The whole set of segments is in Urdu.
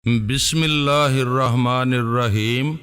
بسم اللہ الرحمن الرحیم۔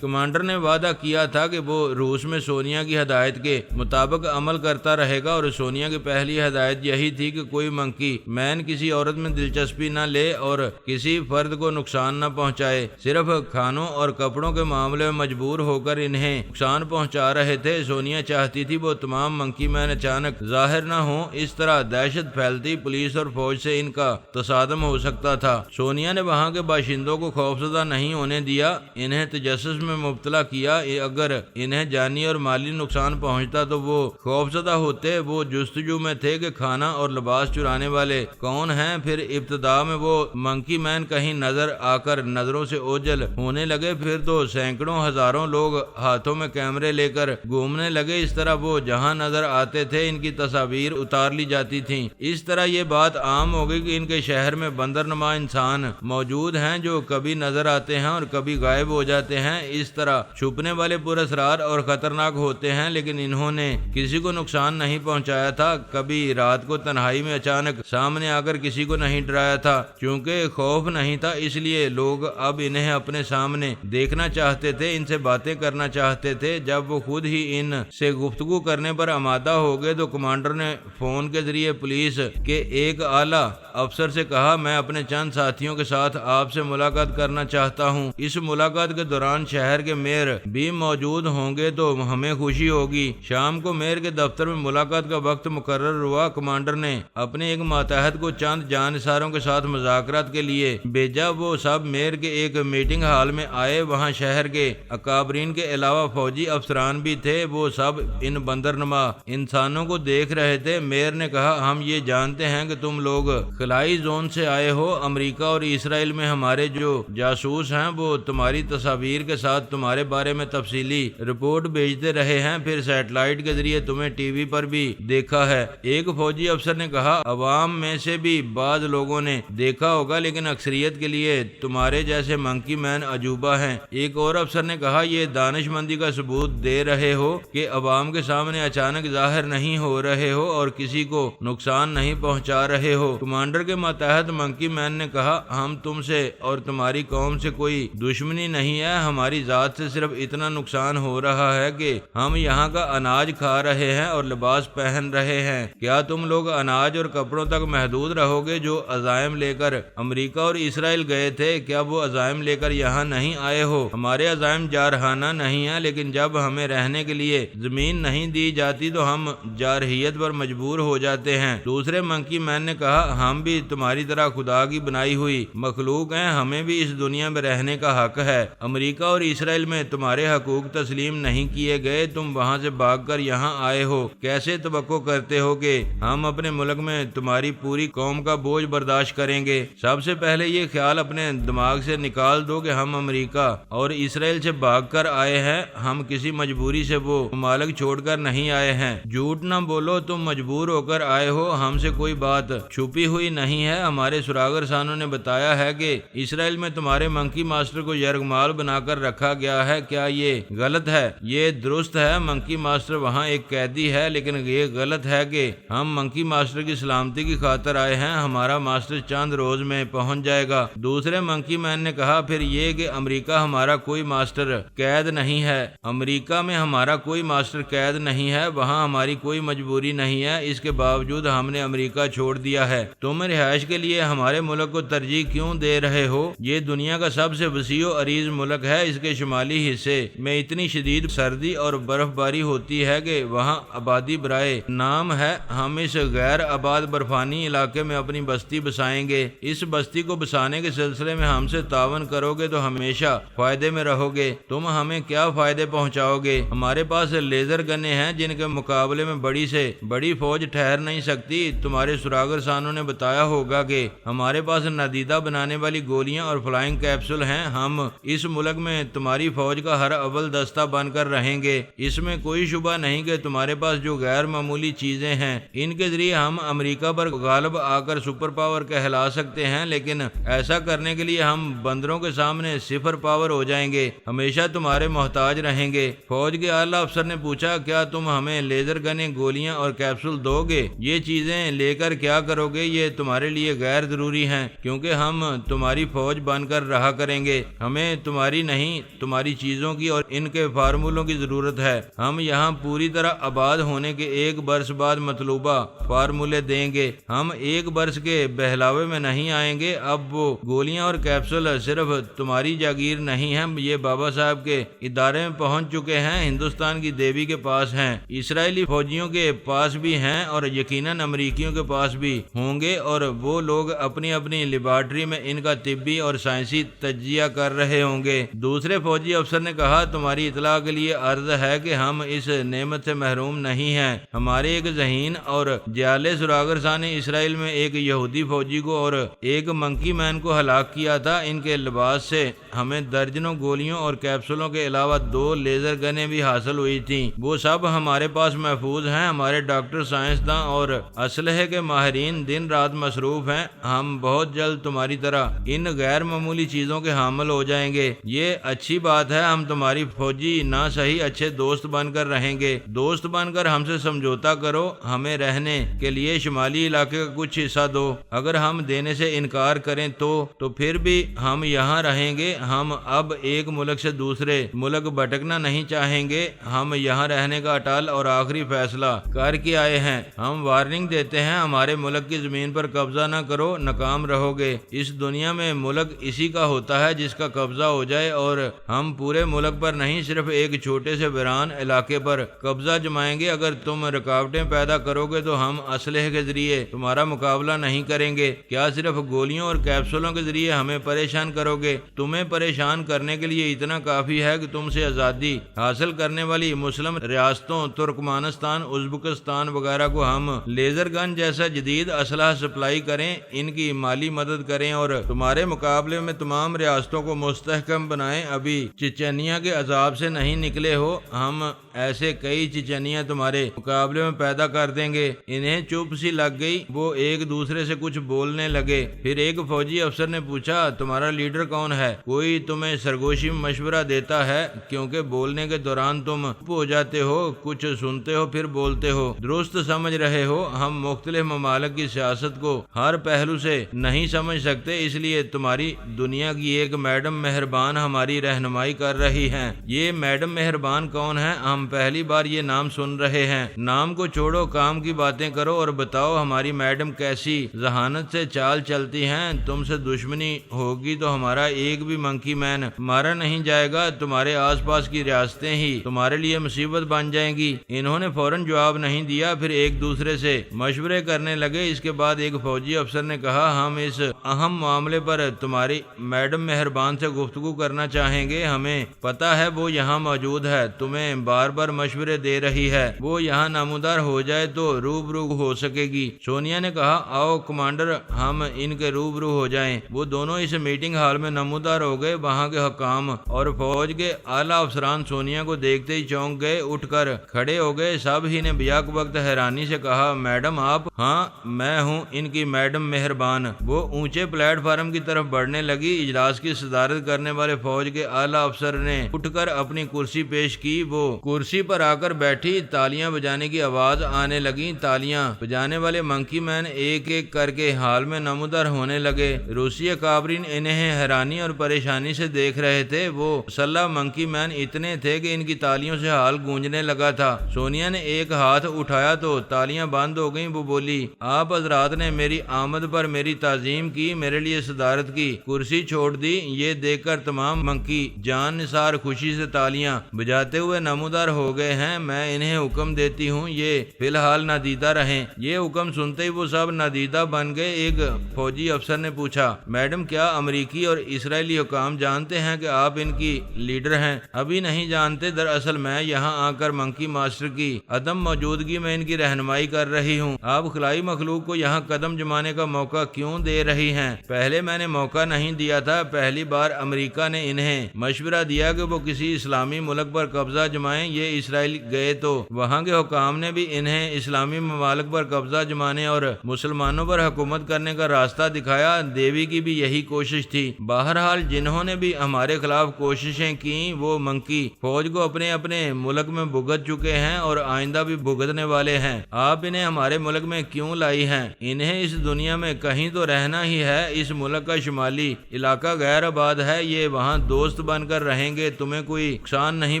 کمانڈر نے وعدہ کیا تھا کہ وہ روس میں سونیا کی ہدایت کے مطابق عمل کرتا رہے گا، اور سونیا کی پہلی ہدایت یہی تھی کہ کوئی منکی مین کسی عورت میں دلچسپی نہ لے اور کسی فرد کو نقصان نہ پہنچائے۔ صرف کھانوں اور کپڑوں کے معاملے میں مجبور ہو کر انہیں نقصان پہنچا رہے تھے۔ سونیا چاہتی تھی وہ تمام منکی مین اچانک ظاہر نہ ہوں، اس طرح دہشت پھیلتی، پولیس اور فوج سے ان کا تصادم ہو سکتا تھا۔ سونیا نے وہاں کے باشندوں کو خوفزدہ نہیں ہونے دیا، انہیں تجسس میں مبتلا کیا۔ اگر انہیں جانی اور مالی نقصان پہنچتا تو وہ خوفزدہ ہوتے۔ وہ جستجو میں تھے کہ کھانا اور لباس چرانے والے کون ہیں۔ پھر ابتدا میں وہ منکی مین کہیں نظر آ کر نظروں سے اوجھل ہونے لگے، پھر تو سینکڑوں ہزاروں لوگ ہاتھوں میں کیمرے لے کر گھومنے لگے۔ اس طرح وہ جہاں نظر آتے تھے ان کی تصاویر اتار لی جاتی تھیں۔ اس طرح یہ بات عام ہو گئی کہ ان کے شہر میں بندرنما انسان موجود ہیں جو کبھی نظر آتے ہیں اور کبھی غائب ہو جاتے ہیں۔ اس طرح چھپنے والے پراسرار اور خطرناک ہوتے ہیں، لیکن انہوں نے کسی کو نقصان نہیں پہنچایا تھا۔ کبھی رات کو تنہائی میں اچانک سامنے آ کر کسی کو نہیں ڈرایا تھا۔ چونکہ خوف نہیں تھا، اس لیے لوگ اب انہیں اپنے سامنے دیکھنا چاہتے تھے، ان سے باتیں کرنا چاہتے تھے۔ جب وہ خود ہی ان سے گفتگو کرنے پر آمادہ ہو گئے تو کمانڈر نے فون کے ذریعے پولیس کے ایک اعلیٰ افسر سے کہا، میں اپنے چند ساتھیوں کے ساتھ آپ سے ملاقات کرنا چاہتا ہوں۔ اس ملاقات کے دوران شہر کے میئر بھی موجود ہوں گے تو ہمیں خوشی ہوگی۔ شام کو میئر کے دفتر میں ملاقات کا وقت مقرر ہوا۔ کمانڈر نے اپنے ایک ماتحت کو چند جانثاروں کے ساتھ مذاکرات کے لیے بھیجا۔ وہ سب میئر کے ایک میٹنگ ہال میں آئے۔ وہاں شہر کے اکابرین کے علاوہ فوجی افسران بھی تھے۔ وہ سب ان بندرنما انسانوں کو دیکھ رہے تھے۔ میئر نے کہا، ہم یہ جانتے ہیں کہ تم لوگ خلائی زون سے آئے ہو۔ امریکہ اور اسرائیل میں ہمارے جو جاسوس ہیں وہ تمہاری تصاویر کے ساتھ تمہارے بارے میں تفصیلی رپورٹ بھیجتے رہے ہیں، پھر سیٹلائٹ کے ذریعے تمہیں ٹی وی پر بھی دیکھا ہے۔ ایک فوجی افسر نے کہا، عوام میں سے بھی بعض لوگوں نے دیکھا ہوگا، لیکن اکثریت کے لیے تمہارے جیسے منکی مین عجوبہ ہیں۔ ایک اور افسر نے کہا، یہ دانش مندی کا ثبوت دے رہے ہو کہ عوام کے سامنے اچانک ظاہر نہیں ہو رہے ہو اور کسی کو نقصان نہیں پہنچا رہے ہو۔ کمانڈر کے ماتحت منکی مین نے کہا، ہم تم سے اور تمہاری قوم سے کوئی دشمنی نہیں ہے، ہماری ذات سے صرف اتنا نقصان ہو رہا ہے کہ ہم یہاں کا اناج کھا رہے ہیں اور لباس پہن رہے ہیں۔ کیا تم لوگ اناج اور کپڑوں تک محدود رہو گے؟ جو عزائم لے کر امریکہ اور اسرائیل گئے تھے، کیا وہ عزائم لے کر یہاں نہیں آئے ہو؟ ہمارے عزائم جارحانہ نہیں ہیں، لیکن جب ہمیں رہنے کے لیے زمین نہیں دی جاتی تو ہم جارحیت پر مجبور ہو جاتے ہیں۔ دوسرے منکی مین نے کہا، ہم بھی تمہاری طرح خدا کی بنائی ہوئی مخلوق ہیں، ہمیں بھی اس دنیا میں رہنے کا حق ہے۔ امریکہ اور اسرائیل میں تمہارے حقوق تسلیم نہیں کیے گئے، تم وہاں سے بھاگ کر یہاں آئے ہو۔ کیسے توقع کرتے ہو کہ ہم اپنے ملک میں تمہاری پوری قوم کا بوجھ برداشت کریں گے؟ سب سے پہلے یہ خیال اپنے دماغ سے نکال دو کہ ہم امریکہ اور اسرائیل سے بھاگ کر آئے ہیں، ہم کسی مجبوری سے وہ ممالک چھوڑ کر نہیں آئے ہیں۔ جھوٹ نہ بولو، تم مجبور ہو کر آئے ہو، ہم سے کوئی بات چھپی ہوئی نہیں ہے۔ ہمارے سراغر سانوں نے بتایا ہے کہ اسرائیل میں تمہارے منکی ماسٹر کو یرغمال بنا کر رکھا گیا ہے۔ کیا یہ غلط ہے؟ یہ درست ہے، منکی ماسٹر وہاں ایک قیدی ہے، لیکن یہ غلط ہے کہ ہم منکی ماسٹر کی سلامتی کی خاطر آئے ہیں۔ ہمارا ماسٹر چند روز میں پہنچ جائے گا۔ دوسرے منکی مین نے کہا، پھر یہ کہ امریکہ ہمارا کوئی ماسٹر قید نہیں ہے۔ امریکہ میں ہمارا کوئی ماسٹر قید نہیں ہے، وہاں ہماری کوئی مجبوری نہیں ہے، اس کے باوجود ہم نے امریکہ چھوڑ دیا ہے۔ تم رہائش کے لیے ہمارے ملک کو ترجیح کیوں دے رہے ہو؟ یہ دنیا کا سب سے وسیع و عریض ملک ہے، اس کے شمالی حصے میں اتنی شدید سردی اور برف باری ہوتی ہے کہ وہاں آبادی برائے نام ہے۔ ہم اس غیر آباد برفانی علاقے میں اپنی بستی بسائیں گے۔ اس بستی کو بسانے کے سلسلے میں ہم سے تعاون کرو گے تو ہمیشہ فائدے میں رہو گے۔ تم ہمیں کیا فائدے پہنچاؤ گے؟ ہمارے پاس لیزر گنیں ہیں جن کے مقابلے میں بڑی سے بڑی فوج ٹھہر نہیں سکتی۔ تمہارے سراغر سانوں نے بتایا ہوگا کہ ہمارے پاس نادیدہ بنانے والی گولیاں اور فلائنگ کیپسول ہیں۔ ہم اس ملک میں تمہاری فوج کا ہر اول دستہ بن کر رہیں گے۔ اس میں کوئی شبہ نہیں کہ تمہارے پاس جو غیر معمولی چیزیں ہیں ان کے ذریعے ہم امریکہ پر غالب آ کر سپر پاور کہلا سکتے ہیں، لیکن ایسا کرنے کے لیے ہم بندروں کے سامنے صفر پاور ہو جائیں گے، ہمیشہ تمہارے محتاج رہیں گے۔ فوج کے اعلیٰ افسر نے پوچھا، کیا تم ہمیں لیزر گنیں، گولیاں اور کیپسول دو گے؟ یہ چیزیں لے کر کیا کرو گے؟ یہ تمہارے لیے غیر ضروری ہیں کیونکہ ہم تمہاری فوج بن کر رہا کریں گے۔ ہمیں تمہاری نہیں، تمہاری چیزوں کی اور ان کے فارمولوں کی ضرورت ہے۔ ہم یہاں پوری طرح آباد ہونے کے 1 برس بعد مطلوبہ فارمولے دیں گے۔ ہم 1 برس کے بہلاوے میں نہیں آئیں گے۔ اب وہ گولیاں اور کیپسول صرف تمہاری جاگیر نہیں ہیں، یہ بابا صاحب کے ادارے میں پہنچ چکے ہیں، ہندوستان کی دیوی کے پاس ہیں، اسرائیلی فوجیوں کے پاس بھی ہیں اور یقیناً امریکیوں کے پاس بھی ہوں گے، اور وہ لوگ اپنی اپنی لیبارٹری میں ان کا طبی اور سائنسی تجزیہ کر رہے ہوں گے۔ دوسرے فوجی افسر نے کہا، تمہاری اطلاع کے لیے عرض ہے کہ ہم اس نعمت سے محروم نہیں ہیں۔ ہمارے ایک ذہین اور جیالے سراغرسا نے اسرائیل میں ایک یہودی فوجی کو اور ایک منکی مین کو ہلاک کیا تھا۔ ان کے لباس سے ہمیں درجنوں گولیوں اور کیپسولوں کے علاوہ 2 لیزر گنیں بھی حاصل ہوئی تھیں، وہ سب ہمارے پاس محفوظ ہیں۔ ہمارے ڈاکٹر، سائنسداں اور اسلحے کے ماہرین دن رات مصروف ہیں۔ ہم بہت جلد تمہاری طرح ان غیر معمولی چیزوں کے حامل ہو جائیں گے۔ یہ اچھی بات ہے، ہم تمہاری فوجی نہ صحیح اچھے دوست بن کر رہیں گے۔ دوست بن کر ہم سے سمجھوتا کرو، ہمیں رہنے کے لیے شمالی علاقے کا کچھ حصہ دو۔ اگر ہم دینے سے انکار کریں تو پھر بھی ہم یہاں رہیں گے۔ ہم اب ایک ملک سے دوسرے ملک بھٹکنا نہیں چاہیں گے۔ ہم یہاں رہنے کا اٹل اور آخری فیصلہ کر کے آئے ہیں۔ ہم وارننگ دیتے ہیں، ہمارے ملک کی زمین پر قبضہ نہ کرو، ناکام رہو گے۔ اس دنیا میں ملک اسی کا ہوتا ہے جس کا قبضہ ہو جائے، اور ہم پورے ملک پر نہیں، صرف ایک چھوٹے سے ویران علاقے پر قبضہ جمائیں گے۔ اگر تم رکاوٹیں پیدا کرو گے تو ہم اسلحے کے ذریعے تمہارا مقابلہ نہیں کریں گے۔ کیا صرف گولیوں اور کیپسولوں کے ذریعے ہمیں پریشان کرو گے؟ تمہیں پریشان کرنے کے لیے اتنا کافی ہے کہ تم سے آزادی حاصل کرنے والی مسلم ریاستوں ترکمانستان، ازبکستان وغیرہ کو ہم لیزر گن جیسا جدید اسلحہ سپلائی کریں، ان کی مالی مدد کریں اور تمہارے مقابلے میں تمام ریاستوں کو مستحکم بنائیں۔ ابھی چچینیا کے عذاب سے نہیں نکلے ہو، ہم ایسے کئی چچینیاں تمہارے مقابلے میں پیدا کر دیں گے۔ انہیں چپ سی لگ گئی، وہ ایک دوسرے سے کچھ بولنے لگے۔ پھر ایک فوجی افسر نے پوچھا، تمہارا لیڈر کون ہے؟ کوئی تمہیں سرگوشی میں مشورہ دیتا ہے؟ کیونکہ بولنے کے دوران تم چپ ہو جاتے ہو، کچھ سنتے ہو پھر بولتے ہو۔ درست سمجھ رہے ہو، ہم مختلف ممالک کی سیاست کو ہر پہلو سے نہیں سمجھ سکتے، اس لیے تمہاری دنیا کی ایک میڈم مہربان ہماری رہنمائی کر رہی ہیں۔ یہ میڈم مہربان کون ہے؟ ہم پہلی بار یہ نام سن رہے ہیں۔ نام کو چھوڑو، کام کی باتیں کرو اور بتاؤ ہماری میڈم کیسی ذہانت سے چال چلتی ہیں۔ تم سے دشمنی ہوگی تو ہمارا ایک بھی منکی مین مارا نہیں جائے گا، تمہارے آس پاس کی ریاستیں ہی تمہارے لیے مصیبت بن جائیں گی۔ انہوں نے فوراً جواب نہیں دیا، پھر ایک دوسرے سے مشورے کرنے لگے۔ اس کے بعد ایک فوجی افسر نے کہا، ہم اس اہم معاملے پر تمہاری میڈم مہربان سے گفتگو کرنا چاہیں گے۔ ہمیں پتہ ہے وہ یہاں موجود ہے، تمہیں بار بار مشورے دے رہی ہے۔ وہ یہاں نمودار ہو جائے تو روبرو ہو سکے گی۔ سونیا نے کہا، آؤ کمانڈر، ہم ان کے روبرو ہو جائیں۔ وہ دونوں اس میٹنگ ہال میں نمودار ہو گئے۔ وہاں کے حکام اور فوج کے اعلیٰ افسران سونیا کو دیکھتے ہی چونک گئے، اٹھ کر کھڑے ہو گئے۔ سب ہی نے بیک وقت حیرانی سے کہا، میڈم آپ؟ ہاں میں ہوں ان کی میڈم مہربان۔ وہ اونچے پلیٹ فارم کی طرف بڑھنے لگی۔ اجلاس کی صدارت کرنے والے فوج کے اعلیٰ افسر نے اٹھ کر اپنی کرسی پیش کی۔ وہ کرسی پر آ کر بیٹھی، تالیاں بجانے کی آواز آنے لگی۔ تالیاں بجانے والے منکی مین ایک ایک کر کے حال میں نمودار ہونے لگے۔ روسی کابرین انہیں حیرانی اور پریشانی سے دیکھ رہے تھے۔ وہ مسلح منکی مین اتنے تھے کہ ان کی تالیوں سے حال گونجنے لگا تھا۔ سونیا نے ایک ہاتھ اٹھایا تو تالیاں بند ہو گئیں۔ وہ بولی، آپ حضرات نے میری آمد پر میری تعظیم کی، میرے لیے صدارت کی کرسی چھوڑ دی۔ یہ دیکھ کر تمام منکی جان نثار خوشی سے تالیاں بجاتے ہوئے نمودار ہو گئے ہیں، میں انہیں حکم دیتی ہوں یہ فی الحال نادیدہ رہیں۔ یہ حکم سنتے ہی وہ سب نادیدہ بن گئے۔ ایک فوجی افسر نے پوچھا، میڈم کیا امریکی اور اسرائیلی حکام جانتے ہیں کہ آپ ان کی لیڈر ہیں؟ ابھی نہیں جانتے، دراصل میں یہاں آ کر منکی ماسٹر کی عدم موجودگی میں ان کی رہنمائی کر رہی ہوں۔ آپ خلائی مخلوق کو یہاں قدم جمانے کا موقع کیوں دے رہی ہیں؟ پہلے میں نے موقع نہیں دیا تھا، پہلی بار امریکہ نے انہیں مشورہ دیا کہ وہ کسی اسلامی ملک پر قبضہ جمائیں۔ یہ اسرائیل گئے تو وہاں کے حکام نے بھی انہیں اسلامی ممالک پر قبضہ جمانے اور مسلمانوں پر حکومت کرنے کا راستہ دکھایا۔ دیوی کی بھی یہی کوشش تھی۔ بہرحال جنہوں نے بھی ہمارے خلاف کوششیں کی وہ منکی فوج کو اپنے اپنے ملک میں بھگت چکے ہیں اور آئندہ بھی بھگتنے والے ہیں۔ آپ انہیں ہمارے ملک میں کیوں لائی ہیں؟ انہیں اس دنیا میں کہیں تو رہنا ہی ہے۔ اس ملک کا شمالی علاقہ غیر آباد ہے، یہ وہاں دوست بن کر رہیں گے، تمہیں کوئی نقصان نہیں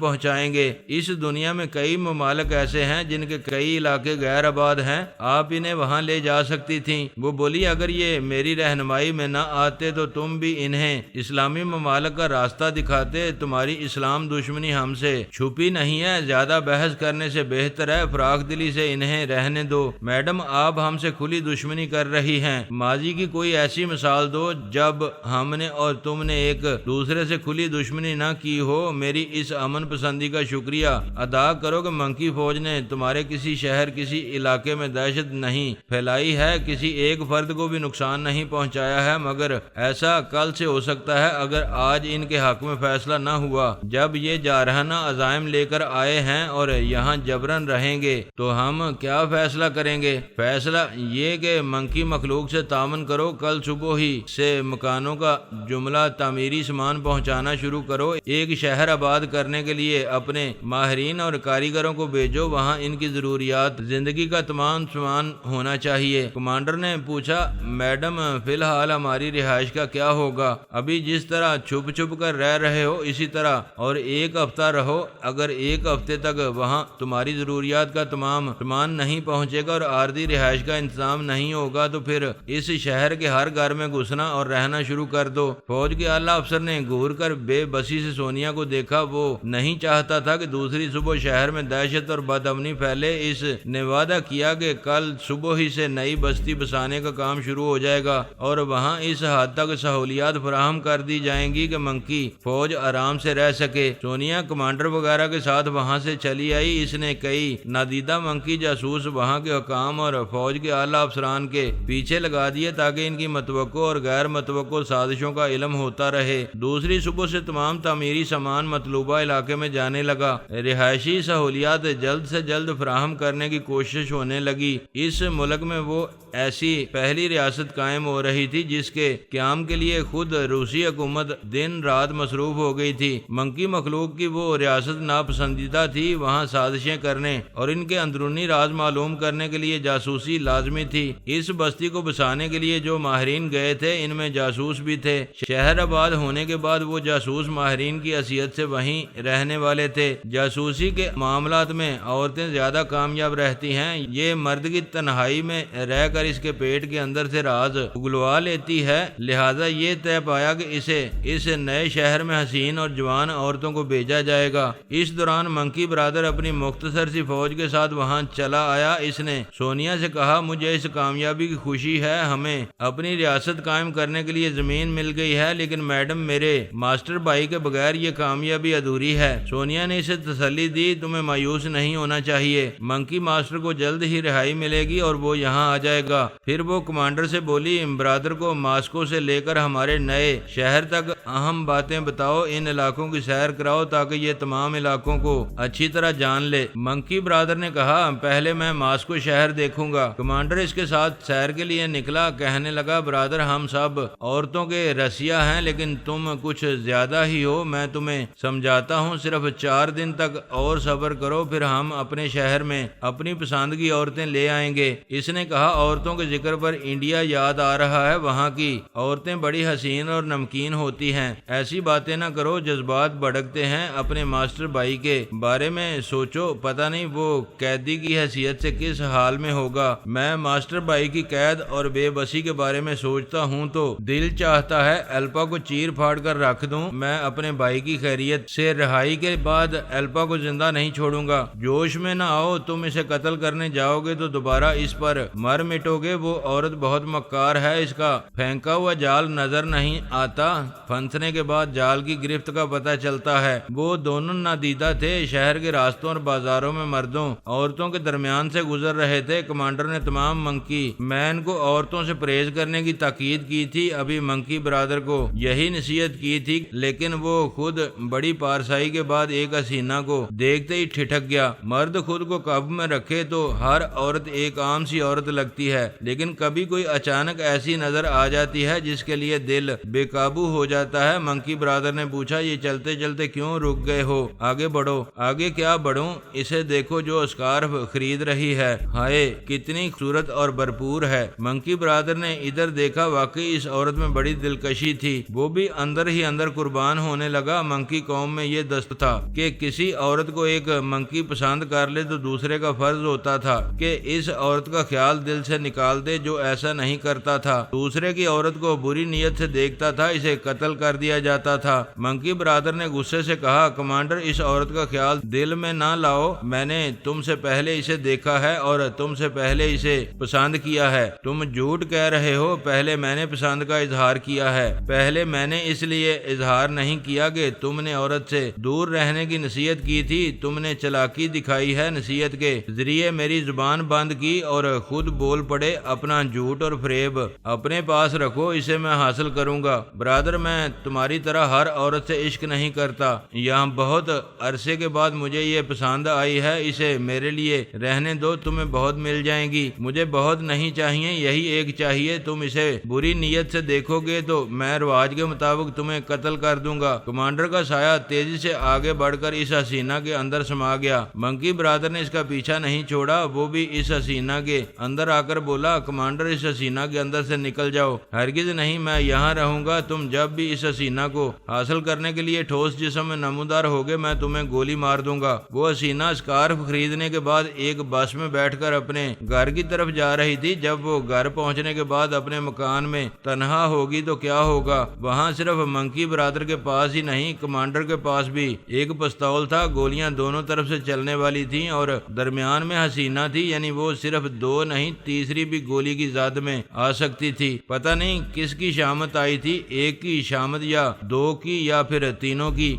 پہنچائیں گے۔ اس دنیا میں کئی ممالک ایسے ہیں جن کے کئی علاقے غیر آباد ہیں، آپ انہیں وہاں لے جا سکتی تھیں۔ وہ بولی، اگر یہ میری رہنمائی میں نہ آتے تو تم بھی انہیں اسلامی ممالک کا راستہ دکھاتے۔ تمہاری اسلام دشمنی ہم سے چھپی نہیں ہے، زیادہ بحث کرنے سے بہتر ہے فراخ دلی سے انہیں رہنے دو۔ میڈم آپ ہم سے کھلی دشمنی کر رہی ہیں، ماضی کی کوئی ایسی مثال دو جب ہم نے اور تم نے ایک دوسرے سے کھلی دشمنی نہ کی ہو۔ میری اس امن پسندی کا شکریہ ادا کرو کہ منکی فوج نے تمہارے کسی شہر کسی علاقے میں دہشت نہیں پھیلائی ہے، کسی ایک فرد کو بھی نقصان نہیں پہنچایا ہے، مگر ایسا کل سے ہو سکتا ہے اگر آج ان کے حق میں فیصلہ نہ ہوا۔ جب یہ جارحانہ عزائم لے کر آئے ہیں اور یہاں جبرن رہیں گے تو ہم کیا فیصلہ کریں گے؟ فیصلہ یہ کہ منکی مخلوق سے تعاون کرو، کل صبح ہی سے مکانوں کا جملہ تعمیری سامان پہنچانا شروع کرو۔ ایک شہر آباد کرنے کے لیے اپنے ماہرین اور کاریگروں کو بھیجو، وہاں ان کی ضروریات زندگی کا تمام سامان ہونا چاہیے۔ کمانڈر نے پوچھا، میڈم فی الحال ہماری رہائش کا کیا ہوگا؟ ابھی جس طرح چھپ چھپ کر رہ رہے ہو اسی طرح اور ایک ہفتہ رہو۔ اگر ایک ہفتے تک وہاں تمہاری ضروریات کا تمام سامان نہیں پہنچے گا اور عارضی رہائش کا انتظام نہیں ہوگا تو پھر اس شہر کے ہر گھر میں گھسنا اور رہنا شروع کر دو۔ فوج کے اعلیٰ افسر نے گھور کر بے بسی سے سونیا کو دیکھا۔ وہ نہیں چاہتا تھا کہ دوسری صبح شہر میں دہشت اور بد امنی پھیلے۔ اس نے وعدہ کیا کہ کل صبح ہی سے نئی بستی بسانے کا کام شروع ہو جائے گا اور وہاں اس حد تک سہولیات فراہم کر دی جائیں گی کہ منکی فوج آرام سے رہ سکے۔ سونیا کمانڈر وغیرہ کے ساتھ وہاں سے چلی آئی۔ اس نے کئی نادیدہ منکی جاسوس وہاں کے حکام اور فوج کے اعلیٰ افسران کے پیچھے لگا دیے تاکہ ان کی متوقع اور غیر متوقع سازشوں کا علم ہوتا رہے۔ دوسری صبح سے تمام تعمیری سامان مطلوبہ علاقے میں جانے لگا۔ رہائشی سہولیات جلد سے جلد فراہم کرنے کی کوشش ہونے لگی۔ اس ملک میں وہ ایسی پہلی ریاست قائم ہو رہی تھی جس کے قیام کے لیے خود روسی حکومت دن رات مصروف ہو گئی تھی۔ منکی مخلوق کی وہ ریاست ناپسندیدہ تھی، وہاں سازشیں کرنے اور ان کے اندرونی راز معلوم کرنے کے لیے جاسوسی لازمی تھی۔ اس بستی کو بسانے کے لیے جو ماہرین گئے تھے ان میں جاسوس بھی تھے۔ شہر آباد ہونے کے بعد وہ جاسوس ماہرین کی حیثیت سے وہیں رہنے والے تھے۔ جاسوسی کے معاملات میں عورتیں زیادہ کامیاب رہتی ہیں، یہ مرد کی تنہائی میں رہ کر اس کے پیٹ کے اندر سے راز اگلوا لیتی ہے، لہذا یہ طے پایا کہ اسے اس نئے شہر میں حسین اور جوان عورتوں کو بھیجا جائے گا۔ اس دوران منکی برادر اپنی مختصر سی فوج کے ساتھ وہاں چلا آیا۔ اس نے سونیا سے کہا، مجھے اس کامیابی کی خوشی ہے، ہمیں اپنی ریاست قائم کرنے کے لیے زمین مل گئی ہے، لیکن میڈم میرے ماسٹر بھائی کے بغیر یہ کامیابی ادھوری ہے۔ سونیا نے اسے تسلی دی، تمہیں مایوس نہیں ہونا چاہیے، منکی ماسٹر کو جلد ہی رہائی ملے گی اور وہ یہاں آ جائے گا۔ پھر وہ کمانڈر سے بولی، برادر کو ماسکو سے لے کر ہمارے نئے شہر تک اہم باتیں بتاؤ، ان علاقوں کی سیر کراؤ تاکہ یہ تمام علاقوں کو اچھی طرح جان لے۔ منکی برادر نے کہا، پہلے میں ماسکو شہر دیکھوں گا۔ کمانڈر اس کے ساتھ سیر کے لیے نکلا، کہنے لگا، برادر ہم سب عورتوں کے رسیا ہیں لیکن تم کچھ زیادہ ہی ہو، میں تمہیں سمجھاتا ہوں، صرف 4 دن تک اور صبر کرو، پھر ہم اپنے شہر میں اپنی پسند کی عورتیں لے آئیں گے۔ اس نے کہا، عورتوں عورتوں کے ذکر پر انڈیا یاد آ رہا ہے۔ وہاں کی عورتیں بڑی حسین اور نمکین ہوتی ہیں۔ ایسی باتیں نہ کرو، جذبات بھڑکتے ہیں۔ اپنے ماسٹر بھائی کے بارے میں سوچو، پتہ نہیں وہ قیدی کی حیثیت سے کس حال میں ہوگا۔ میں ماسٹر بھائی کی قید اور بے بسی کے بارے میں سوچتا ہوں تو دل چاہتا ہے ایلپا کو چیر پھاڑ کر رکھ دوں۔ میں اپنے بھائی کی خیریت سے رہائی کے بعد ایلپا کو زندہ نہیں چھوڑوں گا۔ جوش میں نہ آؤ، تم اسے قتل کرنے جاؤ گے تو دوبارہ اس پر مر مٹو گے۔ وہ عورت بہت مکار ہے، اس کا پھینکا ہوا جال نظر نہیں آتا، پھنسنے کے بعد جال کی گرفت کا پتہ چلتا ہے۔ وہ دونوں نادیدہ تھے، شہر کے راستوں اور بازاروں میں مردوں عورتوں کے درمیان سے گزر رہے تھے۔ کمانڈر نے تمام منکی مین کو عورتوں سے پرہیز کرنے کی تاکید کی تھی۔ ابھی منکی برادر کو یہی نصیحت کی تھی، لیکن وہ خود بڑی پارسائی کے بعد ایک حسینہ کو دیکھتے ہی ٹھٹک گیا۔ مرد خود کو قابو میں رکھے تو ہر عورت ایک عام سی عورت لگتی ہے، لیکن کبھی کوئی اچانک ایسی نظر آ جاتی ہے جس کے لیے دل بے قابو ہو جاتا ہے۔ منکی برادر نے پوچھا، یہ چلتے چلتے کیوں رک گئے ہو؟ آگے بڑھو۔ آگے کیا بڑھوں؟ اسے دیکھو جو اسکارف خرید رہی ہے، ہائے کتنی خوبصورت اور بھرپور ہے۔ منکی برادر نے ادھر دیکھا، واقعی اس عورت میں بڑی دلکشی تھی۔ وہ بھی اندر ہی اندر قربان ہونے لگا۔ منکی قوم میں یہ دست تھا کہ کسی عورت کو ایک منکی پسند کر لے تو دوسرے کا فرض ہوتا تھا کہ اس عورت کا خیال دل سے نکال دے۔ جو ایسا نہیں کرتا تھا، دوسرے کی عورت کو بری نیت سے دیکھتا تھا، اسے قتل کر دیا جاتا تھا۔ منکی برادر نے غصے سے کہا، کمانڈر اس عورت کا خیال دل میں نہ لاؤ، میں نے تم سے پہلے اسے دیکھا ہے اور تم سے پہلے اسے پسند کیا ہے۔ تم جھوٹ کہہ رہے ہو، پہلے میں نے پسند کا اظہار کیا ہے۔ پہلے میں نے اس لیے اظہار نہیں کیا کہ تم نے عورت سے دور رہنے کی نصیحت کی تھی، تم نے چلاکی دکھائی ہے، نصیحت کے ذریعے میری زبان بند کی اور خود بول پڑے۔ اپنا جھوٹ اور فریب اپنے پاس رکھو، اسے میں حاصل کروں گا۔ برادر، میں تمہاری طرح ہر عورت سے عشق نہیں کرتا، یہاں بہت عرصے کے بعد مجھے یہ پسند آئی ہے، اسے میرے لیے رہنے دو، تمہیں بہت مل جائیں گی۔ مجھے بہت نہیں چاہیے، یہی ایک چاہیے۔ تم اسے بری نیت سے دیکھو گے تو میں رواج کے مطابق تمہیں قتل کر دوں گا۔ کمانڈر کا سایہ تیزی سے آگے بڑھ کر اس حسینہ کے اندر سما گیا۔ منکی برادر نے اس کا پیچھا نہیں چھوڑا، وہ بھی اس حسینہ کے اندر آ کر بولا، کمانڈر اس حسینہ کے اندر سے نکل جاؤ۔ ہرگز نہیں، میں یہاں رہوں گا۔ تم جب بھی اس حسینہ کو حاصل کرنے کے لیے ٹھوس جسم میں نمودار ہوگے، میں تمہیں گولی مار دوں گا۔ وہ حسینہ اسکارف خریدنے کے بعد ایک بس میں بیٹھ کر اپنے گھر کی طرف جا رہی تھی۔ جب وہ گھر پہنچنے کے بعد اپنے مکان میں تنہا ہوگی تو کیا ہوگا؟ وہاں صرف منکی برادر کے پاس ہی نہیں، کمانڈر کے پاس بھی ایک پستول تھا۔ گولیاں دونوں طرف سے چلنے والی تھیں اور درمیان میں حسینہ تھی، یعنی وہ صرف دو نہیں، تیسری بھی گولی کی زد میں آ سکتی تھی۔ پتہ نہیں کس کی شامت آئی تھی، ایک کی شامت یا دو کی یا پھر تینوں کی۔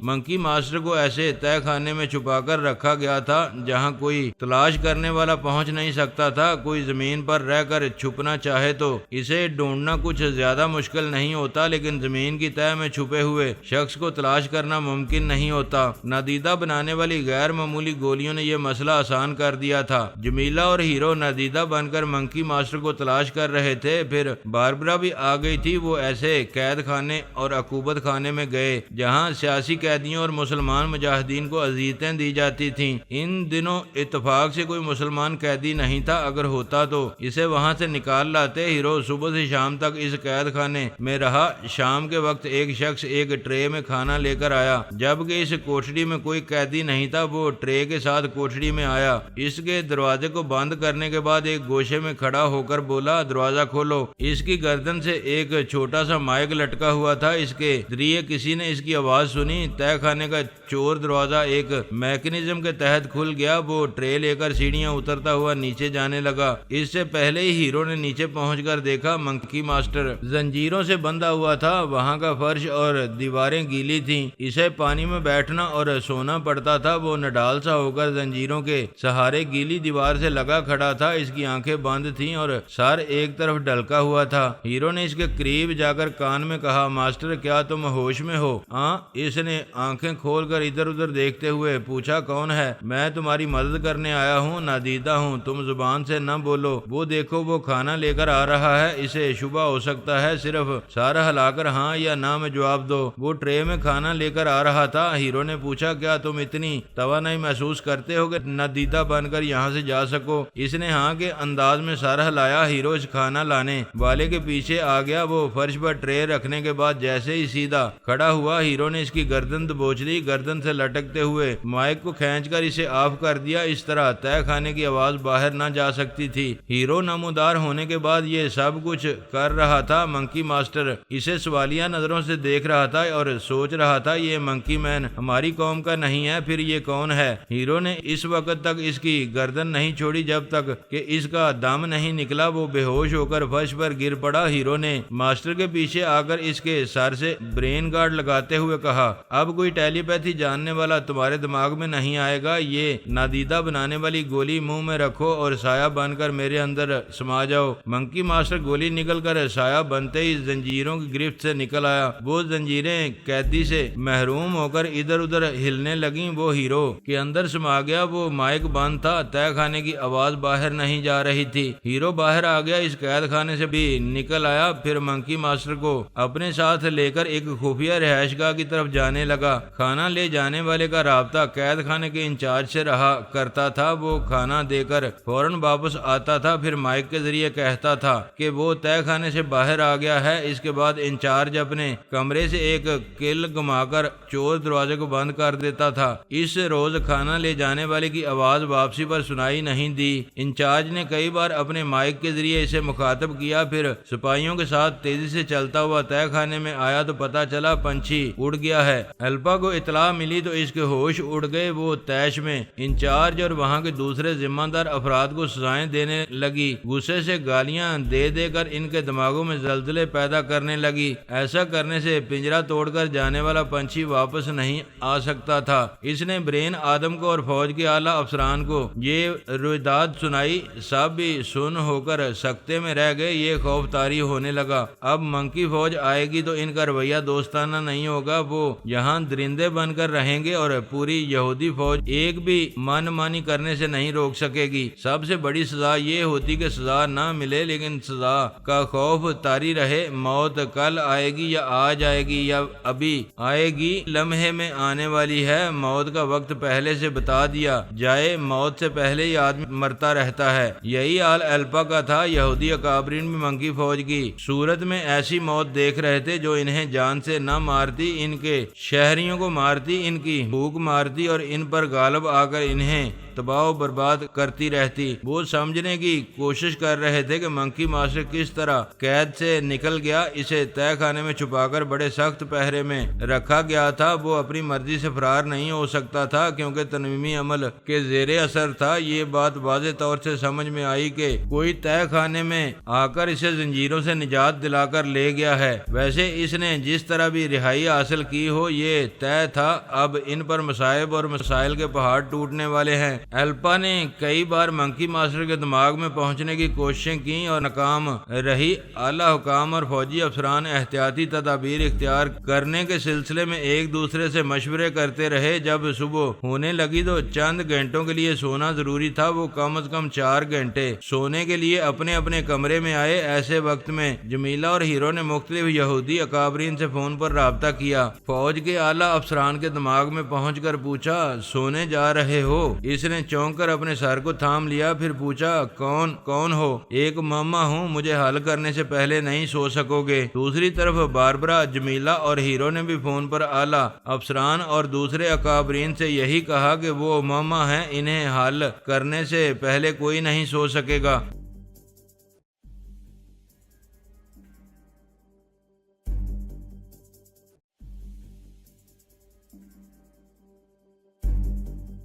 منکی ماسٹر کو ایسے تہہ خانے میں چھپا کر رکھا گیا تھا جہاں کوئی تلاش کرنے والا پہنچ نہیں سکتا تھا۔ کوئی زمین پر رہ کر چھپنا چاہے تو اسے ڈھونڈنا کچھ زیادہ مشکل نہیں ہوتا، لیکن زمین کی تہہ میں چھپے ہوئے شخص کو تلاش کرنا ممکن نہیں ہوتا۔ نادیدہ بنانے والی غیر معمولی گولیوں نے یہ مسئلہ آسان کر دیا تھا۔ جمیلہ اور ہیرو نادیدہ بن کر منکی ماسٹر کو تلاش کر رہے تھے، پھر باربرا بھی آ گئی تھی۔ وہ ایسے قید خانے اور عقوبت خانے میں گئے جہاں سیاسی قیدیوں اور مسلمان مجاہدین کو اذیتیں دی جاتی تھیں۔ ان دنوں اتفاق سے کوئی مسلمان قیدی نہیں تھا، اگر ہوتا تو اسے وہاں سے نکال لاتے۔ ہیرو صبح سے شام تک اس قید خانے میں رہا۔ شام کے وقت ایک شخص ایک ٹرے میں کھانا لے کر آیا، جبکہ اس کوٹڑی میں کوئی قیدی نہیں تھا۔ وہ ٹرے کے ساتھ کوٹڑی میں آیا، اس کے دروازے کو بند کرنے کے بعد ایک گوشے میں کھڑا ہو کر بولا، دروازہ کھولو۔ اس کی گردن سے ایک چھوٹا سا مائک لٹکا ہوا تھا، اس کے ذریعے کسی نے اس کی آواز سنی۔ تہہ خانے کا چور دروازہ ایک میکنزم کے تحت کھل گیا۔ وہ ٹرے لے کر سیڑھیاں اترتا ہوا نیچے جانے لگا۔ اس سے پہلے ہی ہیرو نے نیچے پہنچ کر دیکھا منکی ماسٹر زنجیروں سے بندھا ہوا تھا۔ وہاں کا فرش اور دیواریں گیلی تھیں، اسے پانی میں بیٹھنا اور سونا پڑتا تھا۔ وہ نڈال سا ہو کر زنجیروں کے سہارے گیلی دیوار سے لگا کھڑا تھا، اس کی آنکھیں بند تھیں اور سر ایک طرف ڈھلکا ہوا تھا۔ ہیرو نے اس کے قریب جا کر کان میں کہا، ماسٹر کیا تم ہوش میں ہو؟ ہاں، اس نے آنکھیں کھول کر ادھر ادھر دیکھتے ہوئے پوچھا کون ہے؟ میں تمہاری مدد کرنے آیا ہوں، نادیدہ ہوں، تم زبان سے نہ بولو۔ وہ دیکھو وہ کھانا لے کر آ رہا ہے، اسے شبہ ہو سکتا ہے، صرف سر ہلا کر ہاں یا نہ میں جواب دو۔ وہ ٹرے میں کھانا لے کر آ رہا تھا۔ ہیرو نے پوچھا کیا تم اتنی توانائی محسوس کرتے ہو کہ نادیدہ بن کر یہاں سے جا سکو؟ اس نے ہاں کے انداز میں سر ہلایا۔ ہیرو اس کھانا لانے والے کے پیچھے آ گیا۔ وہ فرش پر ٹرے رکھنے کے بعد جیسے ہی سیدھا کھڑا ہوا، ہیرو نے اس کی گردن دبوچ لی۔ گردن سے لٹکتے ہوئے مائک کو کھینچ کر اسے آف کر دیا، اس طرح تہہ خانے کی آواز باہر نہ جا سکتی تھی۔ ہیرو نمودار ہونے کے بعد یہ سب کچھ کر رہا تھا۔ منکی ماسٹر اسے سوالیہ نظروں سے دیکھ رہا تھا اور سوچ رہا تھا یہ منکی مین ہماری قوم کا نہیں ہے، پھر یہ کون ہے؟ ہیرو نے اس وقت تک اس کی گردن نہیں چھوڑی جب تک کہ اس کا دم نہیں نکلا۔ وہ بے ہوش ہو کر فرش پر گر پڑا۔ ہیرو نے ماسٹر کے پیچھے آ کر اس کے سر سے برین گارڈ لگاتے ہوئے کہا اب کوئی ٹیلی پیتھی جاننے والا تمہارے دماغ میں نہیں آئے گا۔ یہ نادیدہ بنانے والی گولی منہ میں رکھو اور سایہ بن کر میرے اندر سما جاؤ۔ منکی ماسٹر گولی نکل کر سایہ بنتے ہی زنجیروں کی گرفت سے نکل آیا۔ وہ زنجیریں قیدی سے محروم ہو کر ادھر ادھر ہلنے لگیں۔ وہ ہیرو کے اندر سما گیا۔ وہ مائک بند تھا، تہہ خانے کی آواز باہر نہیں جا رہی تھی۔ ہیرو باہر آ گیا، اس قید خانے سے بھی نکل آیا، پھر منکی ماسٹر کو اپنے ساتھ لے کر ایک خفیہ رہائش گاہ کی طرف جانے لگا۔ کھانا لے جانے والے کا رابطہ قید خانے کے انچارج سے رہا کرتا تھا۔ وہ کھانا دے کر فوراً واپس آتا تھا، پھر مائک کے ذریعے کہتا تھا کہ وہ تہہ خانے سے باہر آ گیا ہے۔ اس کے بعد انچارج اپنے کمرے سے ایک کل گما کر چور دروازے کو بند کر دیتا تھا۔ اس روز کھانا لے جانے والے کی آواز واپسی پر سنائی نہیں دی۔ انچارج نے کئی بار اپنے مائک کے ذریعے اسے مخاطب کیا، پھر سپاہیوں کے ساتھ تیزی سے چلتا ہوا تہہ خانے میں آیا تو پتا چلا پنچھی اڑ گیا ہے۔ الپا کو اطلاع ملی تو اس کے ہوش اڑ گئے۔ وہ تیش میں انچارج اور وہاں کے دوسرے ذمہ دار افراد کو سزائیں دینے لگی، غصے سے گالیاں دے دے کر ان کے دماغوں میں زلزلے پیدا کرنے لگی۔ ایسا کرنے سے پنجرا توڑ کر جانے والا پنچھی واپس نہیں آ سکتا تھا۔ اس نے برین آدم کو اور فوج کے اعلیٰ افسران کو یہ رویداد سنائی۔ سب بھی سن ہو کر سکتے میں رہ گئے۔ یہ خوف طاری ہونے لگا، اب منکی فوج آئے گی تو ان کا رویہ دوستانہ نہیں ہوگا، وہ یہاں درندے بن کر رہیں گے اور پوری یہودی فوج ایک بھی من مانی کرنے سے نہیں روک سکے گی۔ سب سے بڑی سزا یہ ہوتی کہ سزا نہ ملے لیکن سزا کا خوف طاری رہے۔ موت کل آئے گی یا آج آئے گی یا ابھی آئے گی، لمحے میں آنے والی ہے۔ موت کا وقت پہلے سے بتا دیا جائے، موت سے پہلے ہی آدمی مرتا رہتا ہے۔ یہی حال الپا کا تھا۔ یہودی اکابرین بھی منکی فوج کی صورت میں ایسی موت دیکھ رہے تھے جو انہیں جان سے نہ مارتی، ان کے شہریوں کو مارتی، ان کی بھوک مارتی اور ان پر غالب آ کر انہیں تباہ و برباد کرتی رہتی۔ وہ سمجھنے کی کوشش کر رہے تھے کہ منکی ماسٹر کس طرح قید سے نکل گیا۔ اسے تہہ خانے میں چھپا کر بڑے سخت پہرے میں رکھا گیا تھا۔ وہ اپنی مرضی سے فرار نہیں ہو سکتا تھا کیونکہ تنظیمی عمل کے زیر اثر تھا۔ یہ بات واضح طور سے سمجھ میں آئی کہ کوئی تہہ خانے میں آ کر اسے زنجیروں سے نجات دلا کر لے گیا ہے۔ ویسے اس نے جس طرح بھی رہائی حاصل کی ہو، یہ طے تھا اب ان پر مصائب اور مسائل کے پہاڑ ٹوٹنے والے ہیں۔ الپا نے کئی بار منکی ماسٹر کے دماغ میں پہنچنے کی کوششیں کی اور ناکام رہی۔ اعلیٰ حکام اور فوجی افسران احتیاطی تدابیر اختیار کرنے کے سلسلے میں ایک دوسرے سے مشورے کرتے رہے۔ جب صبح ہونے لگی تو چند گھنٹوں کے لیے سونا ضروری تھا۔ وہ کم از کم 4 گھنٹے سونے کے لیے اپنے اپنے کمرے میں آئے۔ ایسے وقت میں جمیلہ اور ہیرو نے مختلف یہودی اکابرین سے فون پر رابطہ کیا۔ فوج کے اعلیٰ افسران کے دماغ میں پہنچ کر پوچھا سونے جا رہے ہو؟ اس نے چونک کر اپنے سر کو تھام لیا، پھر پوچھا کون ہو؟ ایک ماما ہوں، مجھے حل کرنے سے پہلے نہیں سو سکو گے۔ دوسری طرف باربرا، جمیلہ اور ہیرو نے بھی فون پر اعلیٰ افسران اور دوسرے اکابرین سے یہی کہا کہ وہ ماما ہیں، انہیں حل کرنے سے پہلے کوئی نہیں سو سکے گا۔